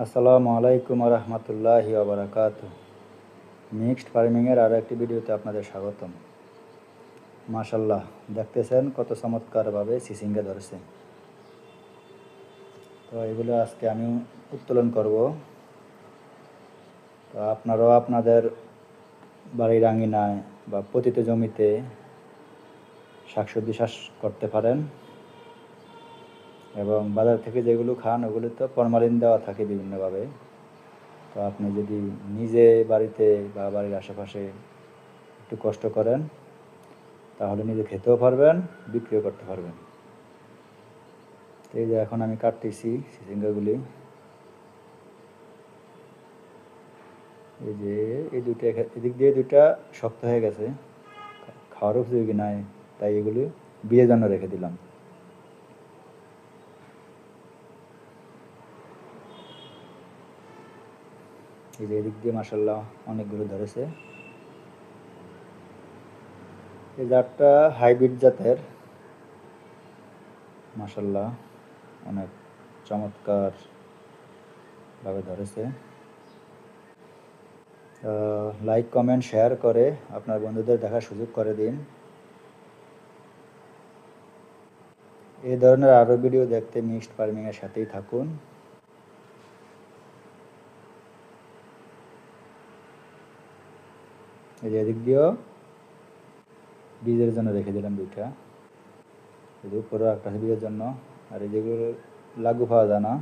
আসসালামু আলাইকুম রহমতুল্লাহি ওয়া মিক্সড ফার্মিংয়ের আরও একটি ভিডিওতে আপনাদের স্বাগতম। মাশাল্লাহ, দেখতেছেন কত চমৎকারভাবে সিসিঙ্গা ধরেছে। তো এগুলো আজকে আমি উত্তোলন করব। তো আপনারাও আপনাদের বাড়ির আঙিনায় বা পতিত জমিতে শাকসবজি চাষ করতে পারেন। এবং বাজার থেকে যেগুলো খান ওগুলো তো ফরমালিন দেওয়া থাকে বিভিন্নভাবে। তো আপনি যদি নিজে বাড়িতে বা বাড়ির আশেপাশে একটু কষ্ট করেন তাহলে নিজে খেতেও পারবেন, বিক্রিও করতে পারবেন। তো এই যে এখন আমি কাটতেছি সিসিঙ্গাগুলি। এই যে এই দুটো এদিক দিয়ে দুটা শক্ত হয়ে গেছে, খাওয়ার উপযোগী নাই, তাই এগুলি বিয়ের জন্য রেখে দিলাম। এই যে এদিক দিয়ে মাশাল্লাহ অনেকগুলো ধরেছে। এই জাতটা হাইব্রিড জাতের, মাশাল্লাহ অনেক চমৎকার ভাবে ধরেছে। লাইক কমেন্ট শেয়ার করে আপনার বন্ধুদের দেখার সুযোগ করে দিন। এই ধরনের আরও ভিডিও দেখতে মিক্সড ফার্মিংয়ের সাথেই থাকুন। এই যে এদিক দিয়েও বীজের জন্য রেখে দিলাম দুইটা, এই যে উপরে একটা বীজের জন্য। আর এই যেগুলো লাগু পাওয়া যায় না,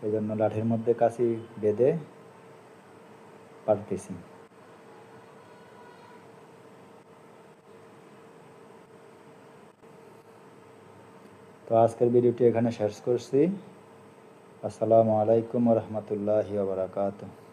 এই জন্য লাঠির মধ্যে কাঁচি বেঁধে পাঠতেছি। তো আজকের ভিডিওটি এখানে শেষ করছি। আসসালামু আলাইকুম রহমতুল্লাহি ওয়া বারাকাতুহু।